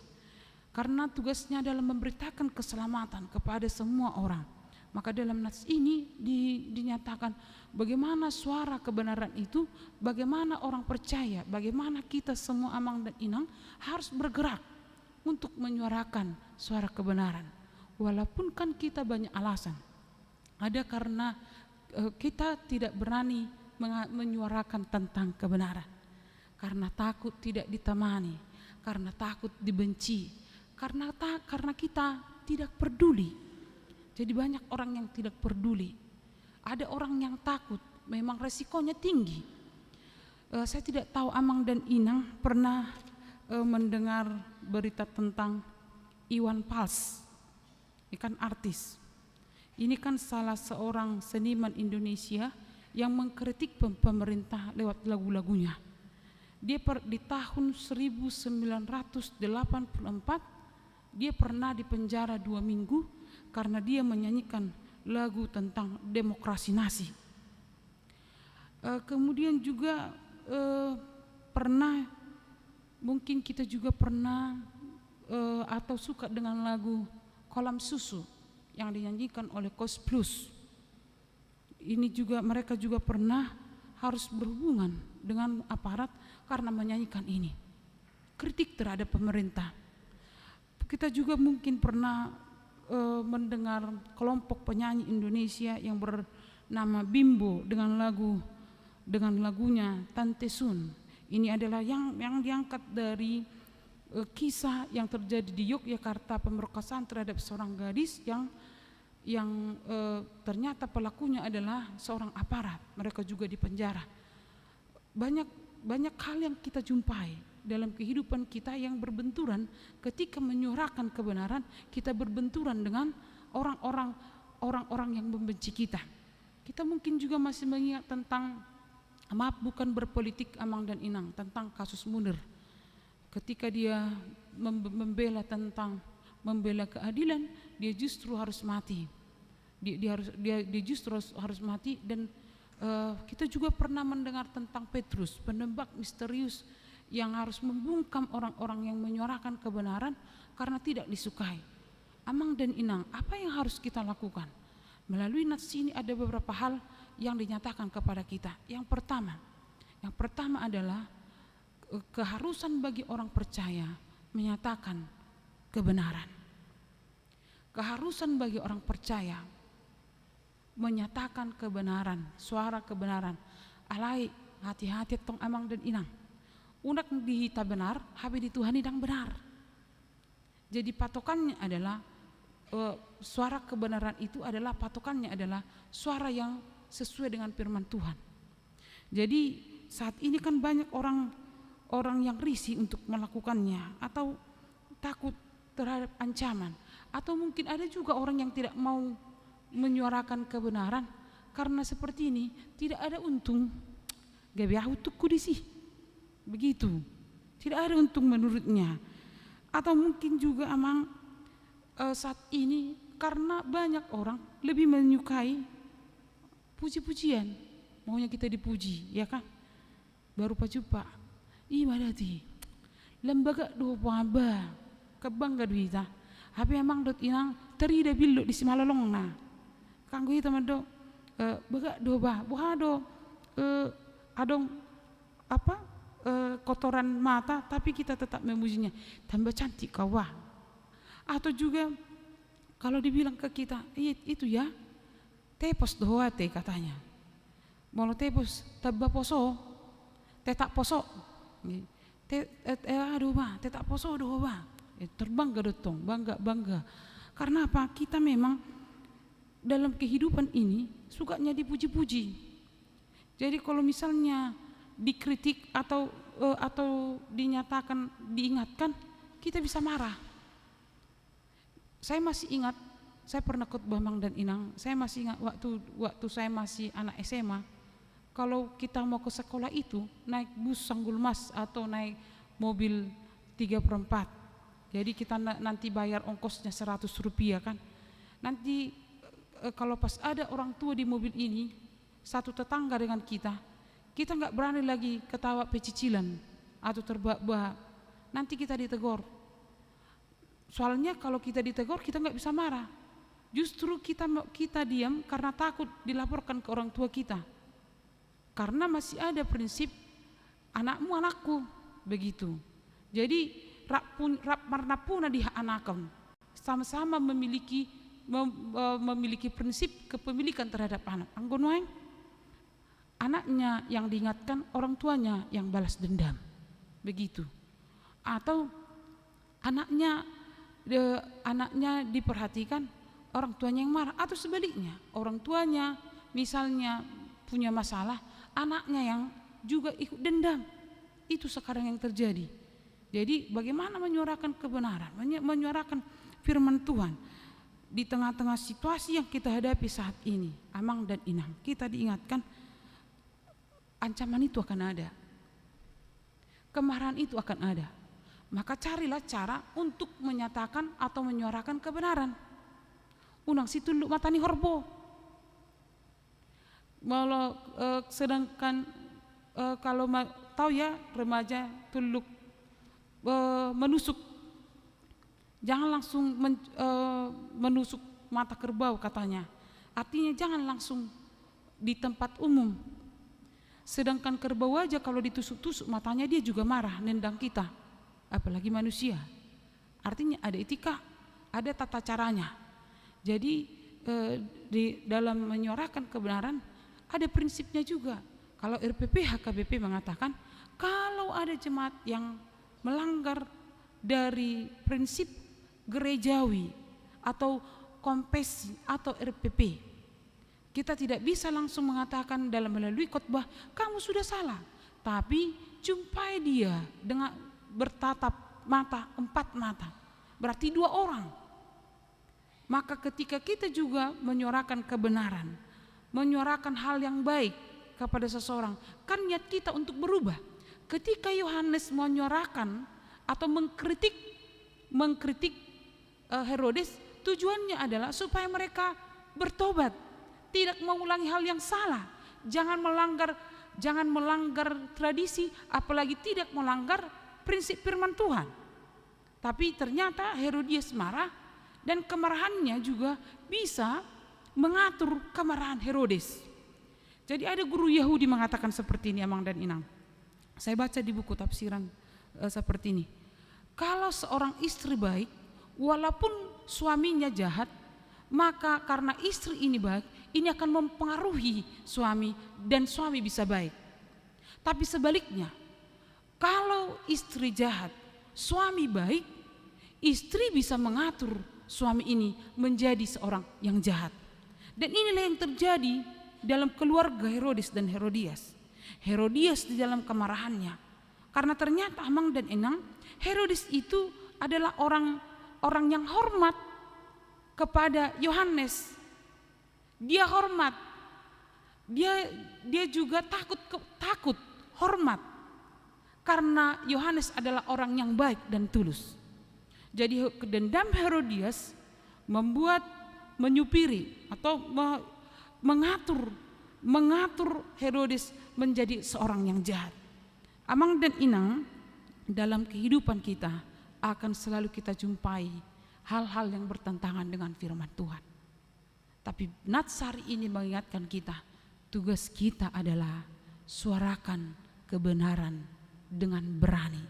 Karena tugasnya adalah memberitakan keselamatan kepada semua orang. Maka dalam nas ini dinyatakan bagaimana suara kebenaran itu, bagaimana orang percaya, bagaimana kita semua Amang dan Inang harus bergerak untuk menyuarakan suara kebenaran. Walaupun kan kita banyak alasan. Ada karena kita tidak berani menyuarakan tentang kebenaran. Karena takut tidak ditemani, karena takut dibenci, karena kita tidak peduli. Jadi banyak orang yang tidak peduli. Ada orang yang takut, memang resikonya tinggi. Saya tidak tahu Amang dan Inang pernah mendengar berita tentang Iwan Fals. Ini kan artis. Ini kan salah seorang seniman Indonesia yang mengkritik pemerintah lewat lagu-lagunya. Dia di tahun 1984 dia pernah dipenjara 2 minggu karena dia menyanyikan lagu tentang demokrasi nasi. Kemudian juga mungkin kita juga pernah atau suka dengan lagu Kolam Susu yang dinyanyikan oleh Kos Plus. Ini juga mereka juga pernah harus berhubungan dengan aparat karena menyanyikan ini. Kritik terhadap pemerintah. Kita juga mungkin pernah mendengar kelompok penyanyi Indonesia yang bernama Bimbo dengan lagunya Tante Sun. Ini adalah yang diangkat dari kisah yang terjadi di Yogyakarta, pemerkosaan terhadap seorang gadis yang ternyata pelakunya adalah seorang aparat. Mereka juga dipenjara. Banyak hal yang kita jumpai dalam kehidupan kita yang berbenturan. Ketika menyuarakan kebenaran, kita berbenturan dengan orang-orang yang membenci kita. Kita mungkin juga masih mengingat tentang, maaf bukan berpolitik Amang dan Inang, tentang kasus Munir. Ketika dia membela keadilan, dia justru harus mati. Dia justru harus mati. Dan kita juga pernah mendengar tentang Petrus, penembak misterius yang harus membungkam orang-orang yang menyuarakan kebenaran karena tidak disukai. Amang dan Inang, apa yang harus kita lakukan? Melalui nats ini ada beberapa hal yang dinyatakan kepada kita. Yang pertama adalah keharusan bagi orang percaya menyatakan kebenaran. Keharusan bagi orang percaya menyatakan kebenaran, suara kebenaran. Alai, hati-hati tong Amang dan Inang. Unak dihita benar, habis di Tuhan hidang benar. Jadi patokannya adalah suara kebenaran itu adalah patokannya adalah suara yang sesuai dengan firman Tuhan. Jadi saat ini kan banyak orang yang risih untuk melakukannya atau takut terhadap ancaman, atau mungkin ada juga orang yang tidak mau menyuarakan kebenaran karena seperti ini tidak ada untung. Gabiah utukku di sih. Begitu, tidak ada untung menurutnya. Atau mungkin juga Amang saat ini karena banyak orang lebih menyukai puji-pujian, maunya kita dipuji, ya kan? Baru pacupa, madati lembaga do paba kebangga duita, tapi Amang dot Inang terida billo di simalolong na, kanggo itu mado baga do ba, buhado adong apa? Kotoran mata, tapi kita tetap memujinya, tambah cantik kau wah. Atau juga kalau dibilang ke kita, itu ya tepos doate katanya, mau tepos tabba poso, tetak poso, aduh bah, tetak poso doh bah, terbangga dotong, bangga. Karena apa? Kita memang dalam kehidupan ini sukanya dipuji-puji. Jadi kalau misalnya dikritik atau dinyatakan, diingatkan, kita bisa marah. Saya masih ingat, saya pernah khotbah Mang dan Inang. Saya masih ingat waktu saya masih anak SMA. Kalau kita mau ke sekolah itu naik bus Sanggul Mas atau naik mobil 3/4. Jadi kita nanti bayar ongkosnya 100 rupiah kan. Nanti kalau pas ada orang tua di mobil ini, satu tetangga dengan kita nggak berani lagi ketawa pecicilan atau terbahak-bahak. Nanti kita ditegur. Soalnya kalau kita ditegur kita nggak bisa marah. Justru kita diam karena takut dilaporkan ke orang tua kita. Karena masih ada prinsip anakmu anakku begitu. Jadi rap marna puna di anakan sama-sama memiliki prinsip kepemilikan terhadap anak. Anggonoeng anaknya yang diingatkan, orang tuanya yang balas dendam, begitu. Atau anaknya diperhatikan, orang tuanya yang marah. Atau sebaliknya, orang tuanya misalnya punya masalah, anaknya yang juga ikut dendam. Itu sekarang yang terjadi. Jadi bagaimana menyuarakan kebenaran, menyuarakan firman Tuhan di tengah-tengah situasi yang kita hadapi saat ini. Amang dan Inang, kita diingatkan ancaman itu akan ada, kemarahan itu akan ada. Maka carilah cara untuk menyatakan atau menyuarakan kebenaran. Unang situluk matani horbo. Sedangkan kalau tahu ya, remaja tuluk menusuk, jangan langsung menusuk mata kerbau katanya. Artinya jangan langsung di tempat umum. Sedangkan kerbau aja kalau ditusuk-tusuk matanya dia juga marah, nendang kita, apalagi manusia. Artinya ada etika, ada tata caranya. Jadi di dalam menyuarakan kebenaran ada prinsipnya juga. Kalau RPP HKBP mengatakan kalau ada jemaat yang melanggar dari prinsip gerejawi atau kompesi atau RPP, kita tidak bisa langsung mengatakan dalam melalui khotbah kamu sudah salah, tapi jumpai dia dengan bertatap mata, 4 mata, berarti 2 orang. Maka ketika kita juga menyuarakan kebenaran, menyuarakan hal yang baik kepada seseorang, kan niat kita untuk berubah. Ketika Yohanes menyuarakan atau mengkritik Herodes, tujuannya adalah supaya mereka bertobat, tidak mengulangi hal yang salah, jangan melanggar tradisi, apalagi tidak melanggar prinsip firman Tuhan. Tapi ternyata Herodias marah, dan kemarahannya juga bisa mengatur kemarahan Herodes. Jadi ada guru Yahudi mengatakan seperti ini, Amang dan Inang. Saya baca di buku tafsiran seperti ini. Kalau seorang istri baik, walaupun suaminya jahat, maka karena istri ini baik, ini akan mempengaruhi suami dan suami bisa baik. Tapi sebaliknya, kalau istri jahat, suami baik, istri bisa mengatur suami ini menjadi seorang yang jahat. Dan inilah yang terjadi dalam keluarga Herodes dan Herodias. Herodias di dalam kemarahannya, karena ternyata Amang dan Enang, Herodes itu adalah orang yang hormat kepada Yohanes. Dia hormat, dia juga takut hormat, karena Yohanes adalah orang yang baik dan tulus. Jadi dendam Herodias menyupiri atau mengatur Herodes menjadi seorang yang jahat. Amang dan Inang, dalam kehidupan kita akan selalu kita jumpai hal-hal yang bertentangan dengan firman Tuhan. Tapi Natsari ini mengingatkan kita, tugas kita adalah suarakan kebenaran dengan berani.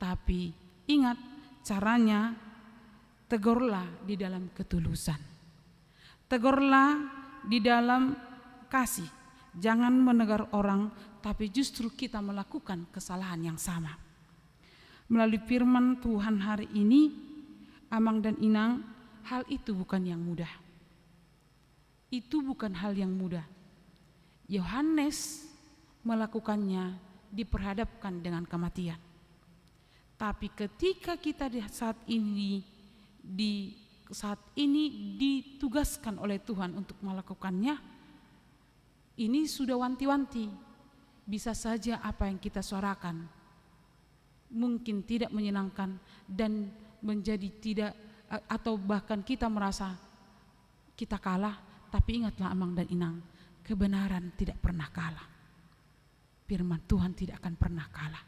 Tapi ingat, caranya tegurlah di dalam ketulusan. Tegurlah di dalam kasih. Jangan menegur orang, tapi justru kita melakukan kesalahan yang sama. Melalui firman Tuhan hari ini, Amang dan Inang, hal itu bukan yang mudah. Itu bukan hal yang mudah. Yohanes melakukannya diperhadapkan dengan kematian. Tapi ketika kita saat ini ditugaskan oleh Tuhan untuk melakukannya, ini sudah wanti-wanti. Bisa saja apa yang kita suarakan mungkin tidak menyenangkan dan menjadi tidak, atau bahkan kita merasa kita kalah. Tapi ingatlah Amang dan Inang, kebenaran tidak pernah kalah. Firman Tuhan tidak akan pernah kalah.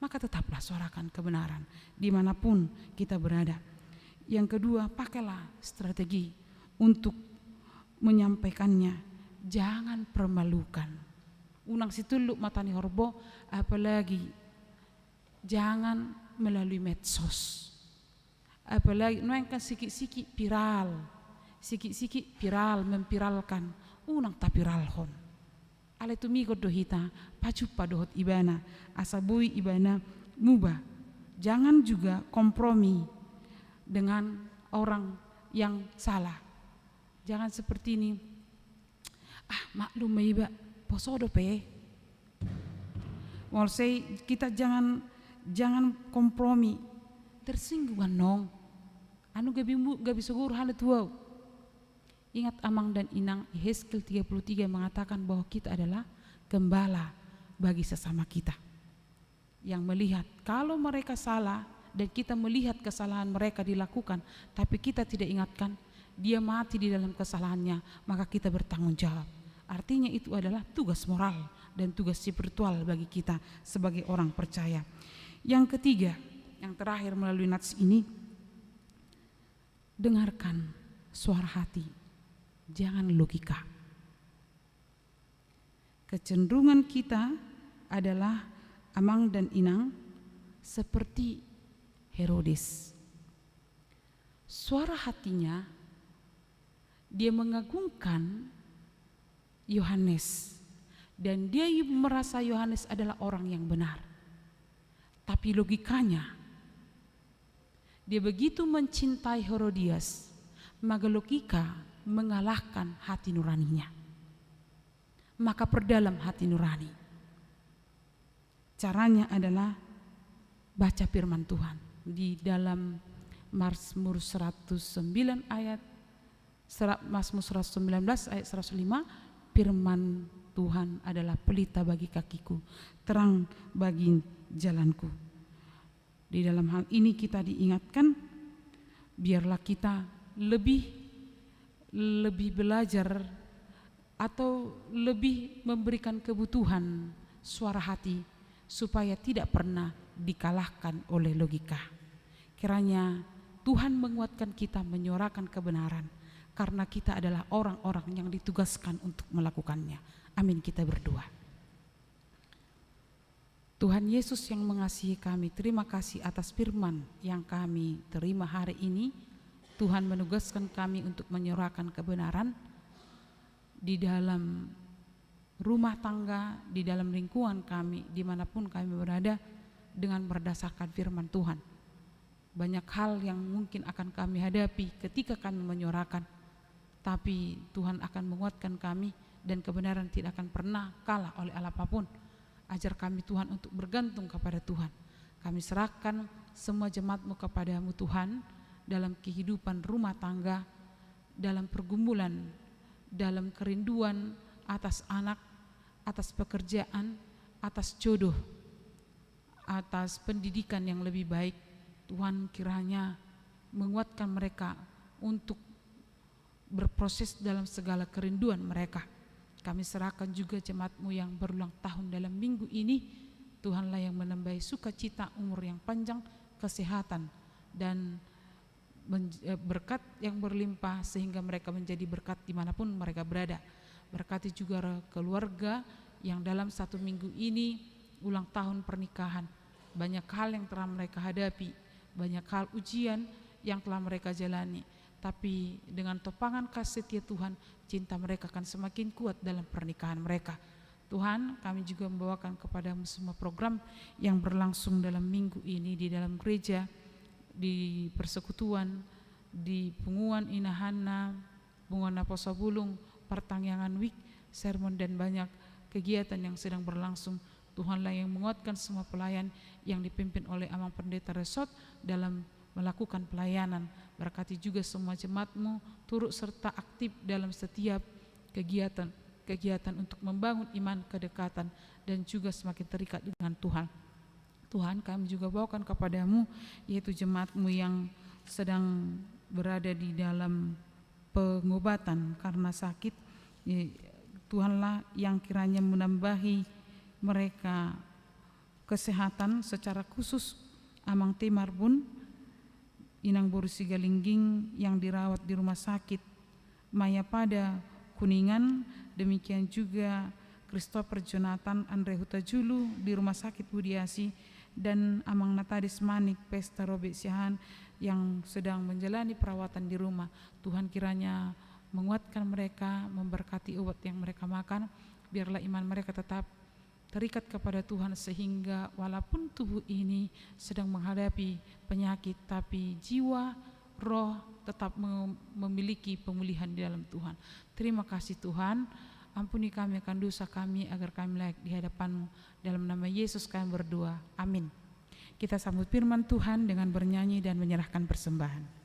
Maka tetaplah suarakan kebenaran dimanapun kita berada. Yang kedua, pakailah strategi untuk menyampaikannya. Jangan permalukan. Unang situluk matani horbo, apalagi jangan melalui medsos. Apalagi nuangkan sikit-sikit viral. Sikit-sikit viral, memviralkan. Unang tak viralhon. Ale tumigo dohita, pacu padohot ibana, asabui ibana mubah. Jangan juga kompromi dengan orang yang salah. Jangan seperti ini. Maklum maiba, posodo pe. Maksud kita jangan kompromi. Tersinggungan nong. Anu gabi sugur halet wow. Ingat Amang dan Inang, Yehezkiel 33 mengatakan bahwa kita adalah gembala bagi sesama kita. Yang melihat kalau mereka salah dan kita melihat kesalahan mereka dilakukan, tapi kita tidak ingatkan, dia mati di dalam kesalahannya, maka kita bertanggung jawab. Artinya itu adalah tugas moral dan tugas spiritual bagi kita sebagai orang percaya. Yang ketiga, yang terakhir melalui nats ini, dengarkan suara hati. Jangan logika. Kecenderungan kita adalah Amang dan Inang seperti Herodes. Suara hatinya, dia mengagungkan Yohanes dan dia merasa Yohanes adalah orang yang benar. Tapi logikanya, dia begitu mencintai Herodias, maka logika mengalahkan hati nuraninya. Maka perdalam hati nurani. Caranya adalah baca firman Tuhan. Di dalam Mazmur 109 ayat Mazmur 119 ayat 105, firman Tuhan adalah pelita bagi kakiku, terang bagi jalanku. Di dalam hal ini kita diingatkan, biarlah kita lebih belajar atau lebih memberikan kebutuhan suara hati supaya tidak pernah dikalahkan oleh logika. Kiranya Tuhan menguatkan kita menyuarakan kebenaran karena kita adalah orang-orang yang ditugaskan untuk melakukannya. Amin, kita berdoa. Tuhan Yesus yang mengasihi kami, terima kasih atas firman yang kami terima hari ini. Tuhan menugaskan kami untuk menyuarakan kebenaran di dalam rumah tangga, di dalam lingkungan kami, dimanapun kami berada, dengan berdasarkan firman Tuhan. Banyak hal yang mungkin akan kami hadapi ketika kami menyuarakan, tapi Tuhan akan menguatkan kami dan kebenaran tidak akan pernah kalah oleh apapun. Ajar kami Tuhan untuk bergantung kepada Tuhan. Kami serahkan semua jemaat-Mu kepada-Mu Tuhan, dalam kehidupan rumah tangga, dalam pergumulan, dalam kerinduan atas anak, atas pekerjaan, atas jodoh, atas pendidikan yang lebih baik. Tuhan kiranya menguatkan mereka untuk berproses dalam segala kerinduan mereka. Kami serahkan juga jemaat-Mu yang berulang tahun dalam minggu ini. Tuhanlah yang menambahi sukacita, umur yang panjang, kesehatan, dan berkat yang berlimpah sehingga mereka menjadi berkat dimanapun mereka berada. Berkati juga keluarga yang dalam satu minggu ini ulang tahun pernikahan. Banyak hal yang telah mereka hadapi, banyak hal ujian yang telah mereka jalani. Tapi dengan topangan kasih setia Tuhan, cinta mereka akan semakin kuat dalam pernikahan mereka. Tuhan, kami juga membawakan kepada-Mu semua program yang berlangsung dalam minggu ini di dalam gereja, di persekutuan, di Punguan Inahana, Punguan Naposobulung, Pertangyangan Wik, sermon dan banyak kegiatan yang sedang berlangsung. Tuhanlah yang menguatkan semua pelayan yang dipimpin oleh Amang Pendeta Resort dalam melakukan pelayanan. Berkati juga semua jemaat-Mu turut serta aktif dalam setiap kegiatan untuk membangun iman, kedekatan, dan juga semakin terikat dengan Tuhan. Tuhan, kami juga bawakan kepadamu yaitu jemaat-Mu yang sedang berada di dalam pengobatan karena sakit. Tuhanlah yang kiranya menambahi mereka kesehatan, secara khusus Amang Temarbun, Inang Boru Sigalingging yang dirawat di rumah sakit Maya Pada Kuningan, demikian juga Christopher Jonathan Andre Hutajulu di rumah sakit Budiasi, dan Amang Natadis Manik Pesta Robek Siahan yang sedang menjalani perawatan di rumah. Tuhan kiranya menguatkan mereka, memberkati obat yang mereka makan, biarlah iman mereka tetap terikat kepada Tuhan sehingga walaupun tubuh ini sedang menghadapi penyakit, tapi jiwa, roh tetap memiliki pemulihan di dalam Tuhan. Terima kasih Tuhan, ampuni kami akan dosa kami agar kami layak di hadapan-Mu. Dalam nama Yesus kami berdoa, amin. Kita sambut firman Tuhan dengan bernyanyi dan menyerahkan persembahan.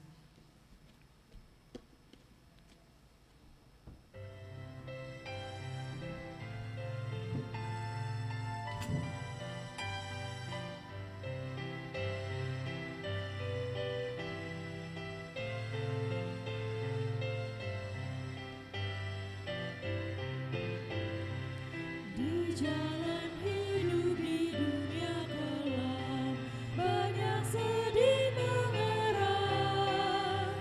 Jalan hidup di dunia kelam, banyak sedih mengerang.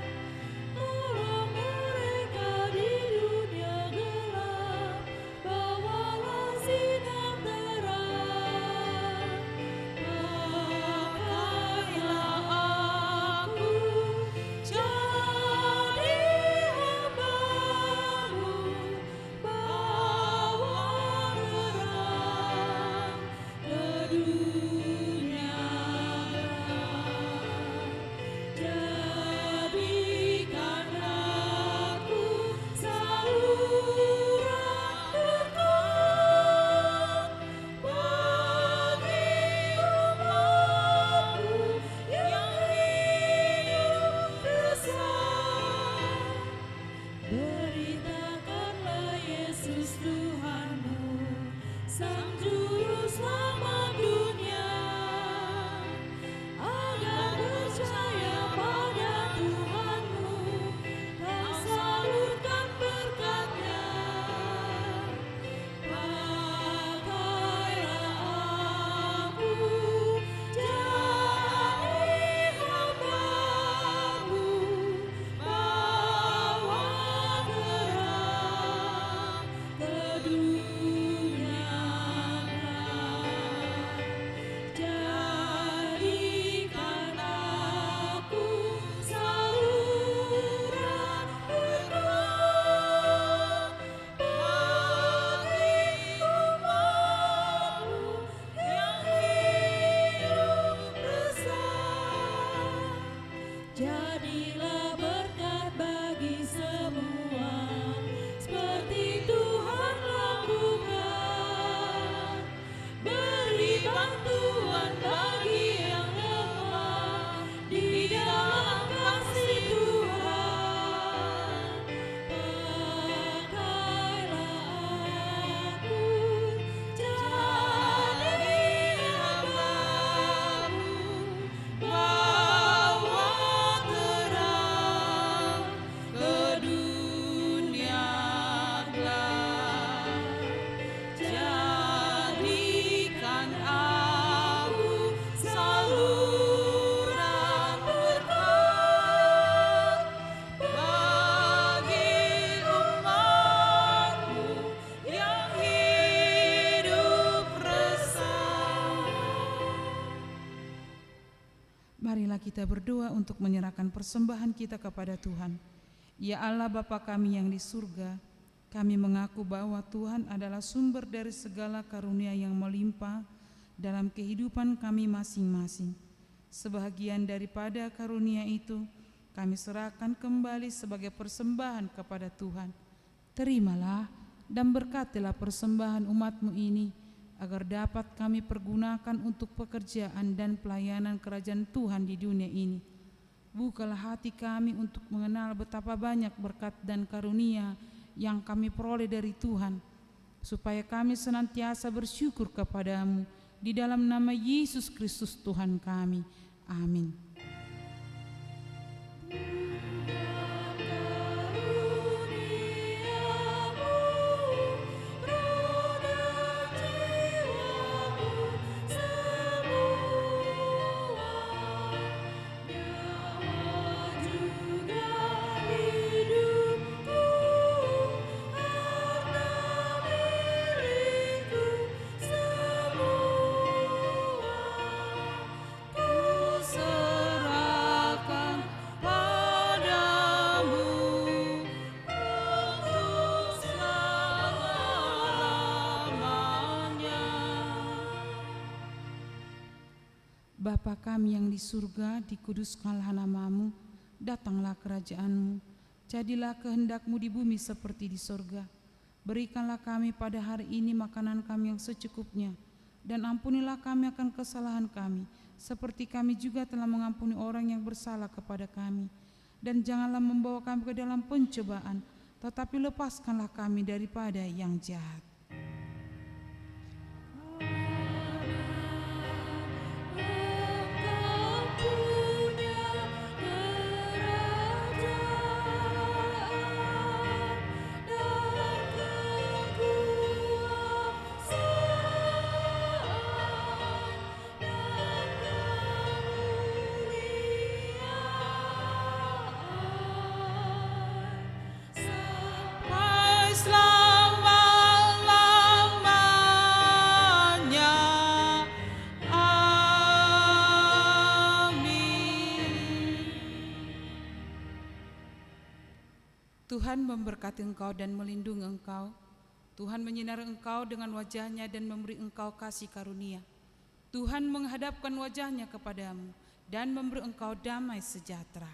Tolong mereka di dunia gelap, bawalah sinar terang. Pakailah aku jadi hamba-Mu, bawa beritakanlah Yesus Tuhan-Mu, Sang Juru Selamat dunia, agar percaya pada Tuhan-Mu, Kau salurkan berkat-Nya. Pakailah aku jadi hamba-Mu, bawa terang ke dunia gelap. Jadikan aku saluran berkat bagi umat-Mu yang hidup resah. Jadilah berkat bagi semua, seperti Tuhan lakukan. Beri bantuan bagi yang lemah di dalam kasih Tuhan. Pakailah aku jadi hamba-Mu, bawa terang ke dunia gelap. Jadikan aku saluran berkat bagi umat-Mu yang hidup resah. Marilah kita berdoa untuk menyerahkan persembahan kita kepada Tuhan. Ya Allah Bapa kami yang di surga, kami mengaku bahwa Tuhan adalah sumber dari segala karunia yang melimpah dalam kehidupan kami masing-masing. Sebahagian daripada karunia itu kami serahkan kembali sebagai persembahan kepada Tuhan. Terimalah dan berkatilah persembahan umat-Mu ini, agar dapat kami pergunakan untuk pekerjaan dan pelayanan kerajaan Tuhan di dunia ini. Bukalah hati kami untuk mengenal betapa banyak berkat dan karunia yang kami peroleh dari Tuhan, supaya kami senantiasa bersyukur kepadamu di dalam nama Yesus Kristus Tuhan kami. Amin. Bapa kami yang di surga, dikuduskanlah nama-Mu, datanglah kerajaan-Mu, jadilah kehendak-Mu di bumi seperti di surga. Berikanlah kami pada hari ini makanan kami yang secukupnya, dan ampunilah kami akan kesalahan kami, seperti kami juga telah mengampuni orang yang bersalah kepada kami. Dan janganlah membawa kami ke dalam pencobaan, tetapi lepaskanlah kami daripada yang jahat. Tuhan memberkati engkau dan melindungi engkau. Tuhan menyinari engkau dengan wajah-Nya dan memberi engkau kasih karunia. Tuhan menghadapkan wajah-Nya kepadamu dan memberi engkau damai sejahtera.